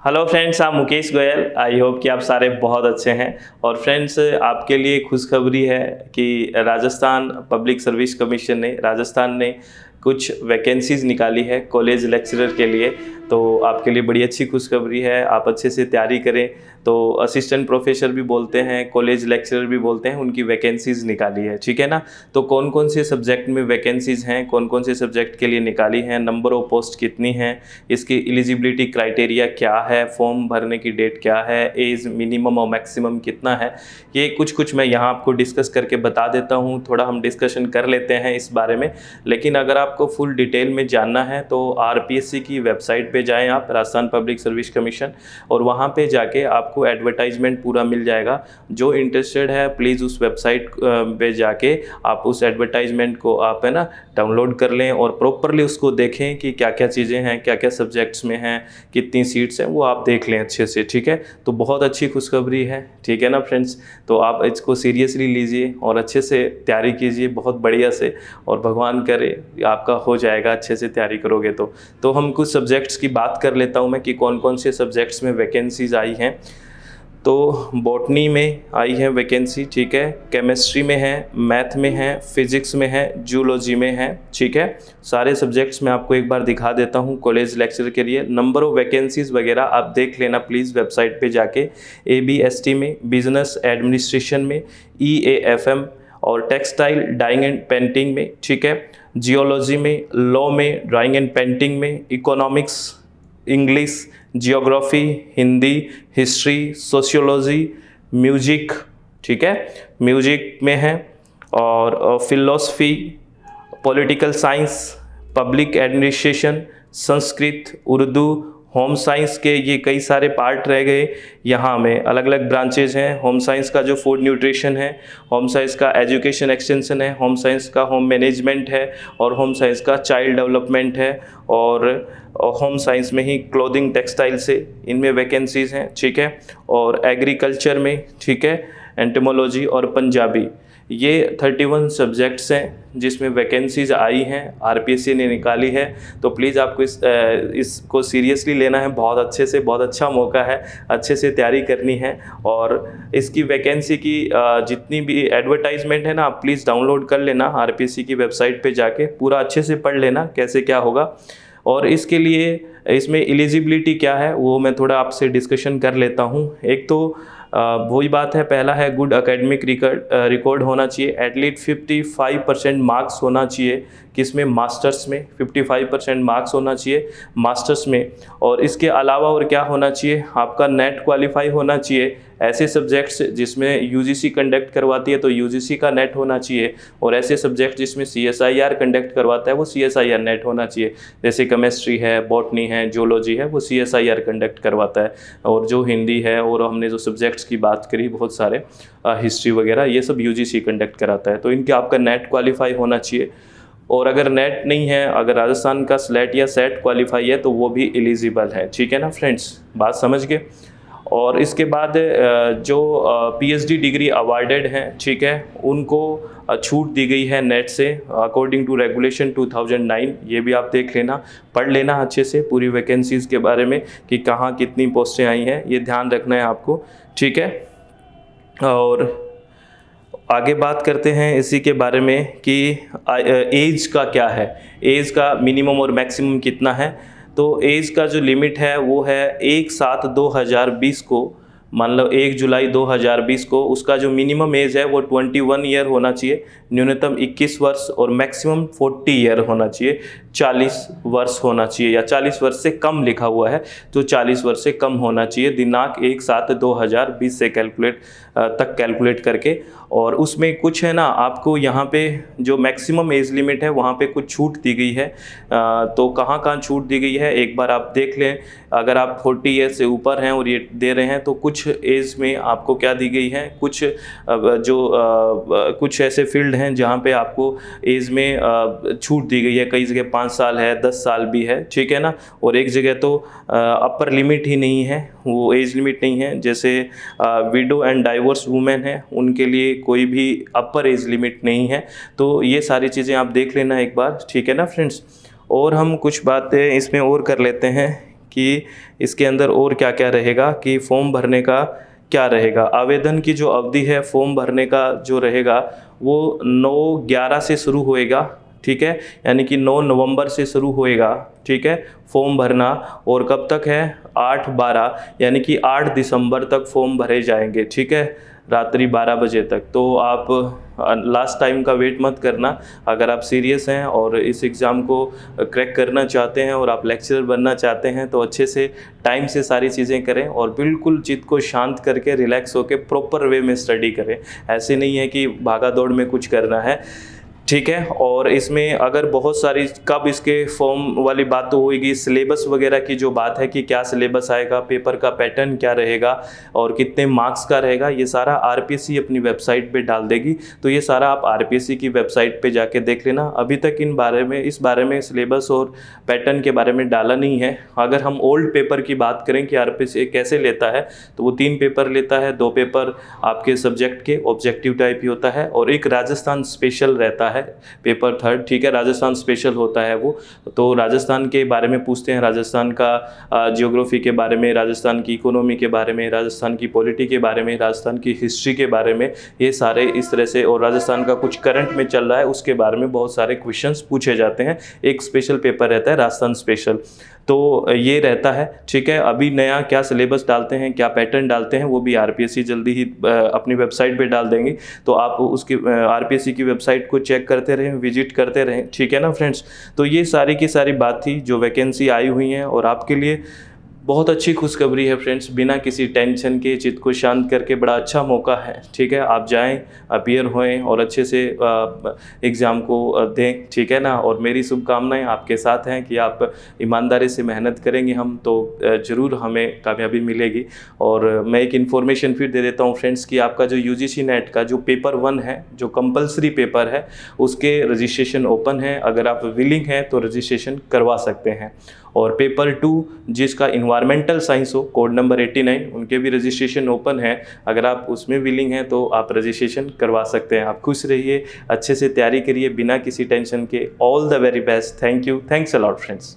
Hello friends, आप Mukesh Goyal. I hope कि आप सारे बहुत अच्छे हैं। और फ्रेंड्स, आपके लिए खुशखबरी है कि राजस्थान पब्लिक सर्विस कमीशन ने राजस्थान ने कुछ वैकेंसीज़ निकाली है कॉलेज लेक्चरर के लिए। तो आपके लिए बड़ी अच्छी खुशखबरी है, आप अच्छे से तैयारी करें। तो असिस्टेंट प्रोफेसर भी बोलते हैं, कॉलेज लेक्चरर भी बोलते हैं, उनकी वैकेंसीज़ निकाली है, ठीक है ना। तो कौन कौन से सब्जेक्ट में वैकेंसीज़ हैं, कौन कौन से सब्जेक्ट के लिए निकाली हैं, नंबर ऑफ पोस्ट कितनी हैं, इसकी एलिजिबिलिटी क्राइटेरिया क्या है, फॉर्म भरने की डेट क्या है, एज मिनिमम और मैक्सिमम कितना है, ये कुछ मैं यहाँ आपको डिस्कस करके बता देता हूँ। थोड़ा हम डिस्कशन कर लेते हैं इस बारे में। लेकिन अगर आपको फुल डिटेल में जानना है तो आरपीएससी की वेबसाइट पे जाएं आप, राजस्थान पब्लिक सर्विस कमीशन, और वहाँ पे जाके आपको एडवर्टाइजमेंट पूरा मिल जाएगा। जो इंटरेस्टेड है प्लीज़ उस वेबसाइट पे जाके आप उस एडवर्टाइजमेंट को आप है ना डाउनलोड कर लें और प्रॉपरली उसको देखें कि क्या क्या चीज़ें हैं, क्या क्या सब्जेक्ट्स में हैं, कितनी सीट्स हैं, वो आप देख लें अच्छे से, ठीक है। तो बहुत अच्छी खुशखबरी है, ठीक है ना फ्रेंड्स। तो आप इसको सीरियसली लीजिए और अच्छे से तैयारी कीजिए बहुत बढ़िया से, और भगवान करे आपका हो जाएगा, अच्छे से तैयारी करोगे तो हम कुछ सब्जेक्ट्स की बात कर लेता हूँ मैं कि कौन कौन से सब्जेक्ट्स में वैकेंसीज आई हैं। तो बॉटनी में आई है वैकेंसी, ठीक है, केमिस्ट्री में है, मैथ में है, फिजिक्स में है, जूलॉजी में है, ठीक है। सारे सब्जेक्ट्स मैं आपको एक बार दिखा देता हूँ कॉलेज लेक्चर के लिए। नंबर ऑफ वैकेंसीज वगैरह आप देख लेना प्लीज़ वेबसाइट पे जाके। ABST में, बिजनेस एडमिनिस्ट्रेशन में, EAFM और टेक्सटाइल डाइंग एंड पेंटिंग में, ठीक है, जियोलॉजी में, लॉ में, ड्राइंग एंड पेंटिंग में, economics, English, geography, Hindi, history, sociology, music, ठीक है, म्यूजिक में है, और philosophy, political science, public administration, Sanskrit, Urdu, home science के ये कई सारे पार्ट रह गए। यहाँ में अलग अलग ब्रांचेज हैं। होम साइंस का जो फूड न्यूट्रिशन है, होम साइंस का एजुकेशन एक्सटेंशन है, होम साइंस का होम मैनेजमेंट है, और होम साइंस का चाइल्ड डेवलपमेंट है, और होम साइंस में ही क्लोथिंग टेक्सटाइल से इनमें वैकेंसीज़ हैं, ठीक है। और एग्रीकल्चर में, ठीक है, एंटोमोलॉजी और पंजाबी, ये 31 सब्जेक्ट्स हैं जिसमें वैकेंसीज आई हैं, आरपीएससी ने निकाली है। तो प्लीज़ आपको इसको सीरियसली लेना है, बहुत अच्छे से, बहुत अच्छा मौका है, अच्छे से तैयारी करनी है। और इसकी वैकेंसी की जितनी भी एडवर्टाइजमेंट है ना, आप प्लीज़ डाउनलोड कर लेना आरपीएससी की वेबसाइट पे जाके, पूरा अच्छे से पढ़ लेना कैसे क्या होगा। और इसके लिए इसमें एलिजिबिलिटी क्या है वो मैं थोड़ा आपसे डिस्कशन कर लेता हूँ। एक तो वही बात है, पहला है गुड एकेडमिक रिकॉर्ड होना चाहिए, एटलीस्ट 55% मार्क्स होना चाहिए, किसमें, मास्टर्स में 55% मार्क्स होना चाहिए मास्टर्स में। और इसके अलावा और क्या होना चाहिए, आपका नेट क्वालिफाई होना चाहिए। ऐसे सब्जेक्ट्स जिसमें यूजीसी कंडक्ट करवाती है तो यूजीसी का नेट होना चाहिए, और ऐसे सब्जेक्ट जिसमें CSIR कंडक्ट करवाता है वो CSIR नेट होना चाहिए। जैसे केमिस्ट्री है, बॉटनी है, जूलॉजी है, वो CSIR कंडक्ट करवाता है। और जो हिंदी है, और हमने जो सब्जेक्ट्स की बात करी बहुत सारे, हिस्ट्री वगैरह, ये सब UGC कंडक्ट कराता है। तो इनके आपका नेट क्वालिफाई होना चाहिए। और अगर नेट नहीं है, अगर राजस्थान का स्लेट या सेट क्वालिफाई है तो वो भी एलिजिबल है, ठीक है ना फ्रेंड्स, बात समझ गए। और इसके बाद जो PhD डिग्री अवार्डेड हैं, ठीक है, उनको छूट दी गई है नेट से अकॉर्डिंग टू रेगुलेशन 2009। ये भी आप देख लेना, पढ़ लेना अच्छे से पूरी वैकेंसीज़ के बारे में कि कहाँ कितनी पोस्टें आई हैं, ये ध्यान रखना है आपको, ठीक है। और आगे बात करते हैं इसी के बारे में कि एज का क्या है, एज का मिनिमम और मैक्सिमम कितना है। तो एज का जो लिमिट है वो है 1/7/2020 को, मान लो 1 जुलाई 2020 को उसका जो मिनिमम एज है वो 21 ईयर होना चाहिए, न्यूनतम 21 वर्ष, और मैक्सिमम 40 ईयर होना चाहिए, 40 वर्ष होना चाहिए, या 40 वर्ष से कम लिखा हुआ है तो 40 वर्ष से कम होना चाहिए, दिनांक 1/7/2020 से कैलकुलेट करके। और उसमें कुछ है ना, आपको यहाँ पे जो मैक्सिमम एज लिमिट है वहाँ पे कुछ छूट दी गई है। तो कहाँ कहाँ छूट दी गई है एक बार आप देख लें। अगर आप 40 ईयर से ऊपर हैं और ये दे रहे हैं तो कुछ एज में आपको क्या दी गई है, कुछ ऐसे फील्ड हैं जहाँ पे आपको एज में छूट दी गई है। कई जगह 5 साल है, 10 साल भी है, ठीक है ना। और एक जगह तो अपर लिमिट ही नहीं है, वो एज लिमिट नहीं है। जैसे विडो एंड डाइवोर्स वुमेन है, उनके लिए कोई भी अपर एज लिमिट नहीं है। तो ये सारी चीज़ें आप देख लेना एक बार, ठीक है ना फ्रेंड्स। और हम कुछ बातें इसमें और कर लेते हैं कि इसके अंदर और क्या क्या रहेगा, कि फॉर्म भरने का क्या रहेगा। आवेदन की जो अवधि है फॉर्म भरने का जो रहेगा वो 9/11 से शुरू होएगा, ठीक है, यानी कि 9 नवंबर से शुरू होएगा, ठीक है, फॉर्म भरना। और कब तक है, 8/12 यानी कि 8 दिसंबर तक फॉर्म भरे जाएंगे, ठीक है, रात्रि 12 बजे तक। तो आप लास्ट टाइम का वेट मत करना। अगर आप सीरियस हैं और इस एग्ज़ाम को क्रैक करना चाहते हैं और आप लेक्चरर बनना चाहते हैं तो अच्छे से टाइम से सारी चीज़ें करें और बिल्कुल चित्त को शांत करके रिलैक्स होकर प्रॉपर वे में स्टडी करें। ऐसे नहीं है कि भागा दौड़ में कुछ करना है, ठीक है। और इसमें अगर बहुत सारी, कब इसके फॉर्म वाली बात तो होगी, सिलेबस वगैरह की जो बात है कि क्या सिलेबस आएगा, पेपर का पैटर्न क्या रहेगा और कितने मार्क्स का रहेगा, ये सारा आरपीएससी अपनी वेबसाइट पे डाल देगी। तो ये सारा आप आरपीएससी की वेबसाइट पे जाके देख लेना। अभी तक इस बारे में सिलेबस और पैटर्न के बारे में डाला नहीं है। अगर हम ओल्ड पेपर की बात करें कि आरपीएससी कैसे लेता है, तो वो 3 पेपर लेता है। 2 पेपर आपके सब्जेक्ट के ऑब्जेक्टिव टाइप ही होता है और एक राजस्थान स्पेशल रहता है पेपर 3rd, ठीक है, राजस्थान स्पेशल होता है वो। तो राजस्थान के बारे में पूछते हैं, राजस्थान का ज्योग्राफी के बारे में, राजस्थान की इकोनॉमी के बारे में, राजस्थान की पॉलिटी के बारे में, राजस्थान की हिस्ट्री के बारे में, ये सारे इस तरह से। और राजस्थान का कुछ करंट में चल रहा है उसके बारे में बहुत सारे क्वेश्चंस पूछे जाते हैं। एक स्पेशल पेपर रहता है राजस्थान स्पेशल, तो ये रहता है, ठीक है। अभी नया क्या सिलेबस डालते हैं, क्या पैटर्न डालते हैं, वो भी आरपीएससी जल्दी ही अपनी वेबसाइट पे डाल देंगे। तो आप उसकी आरपीएससी की वेबसाइट को चेक करते रहें, विजिट करते रहें, ठीक है ना फ्रेंड्स। तो ये सारी की सारी बात थी जो वैकेंसी आई हुई हैं और आपके लिए बहुत अच्छी खुशखबरी है फ्रेंड्स। बिना किसी टेंशन के चित्त को शांत करके बड़ा अच्छा मौका है, ठीक है। आप जाएं, अपीयर होएं और अच्छे से एग्ज़ाम को दें, ठीक है ना। और मेरी शुभकामनाएं आपके साथ हैं कि आप ईमानदारी से मेहनत करेंगे हम तो ज़रूर हमें कामयाबी मिलेगी। और मैं एक इन्फॉर्मेशन फिर दे देता हूँ फ्रेंड्स कि आपका जो यूजीसी नेट का जो पेपर 1 है, जो कंपलसरी पेपर है, उसके रजिस्ट्रेशन ओपन है। अगर आप विलिंग हैं तो रजिस्ट्रेशन करवा सकते हैं। और पेपर 2 जिसका इन्वायरमेंटल साइंस हो, कोड नंबर 89, उनके भी रजिस्ट्रेशन ओपन है। अगर आप उसमें विलिंग हैं तो आप रजिस्ट्रेशन करवा सकते हैं। आप खुश रहिए, अच्छे से तैयारी करिए बिना किसी टेंशन के। All the very best. Thank you, thanks a lot friends.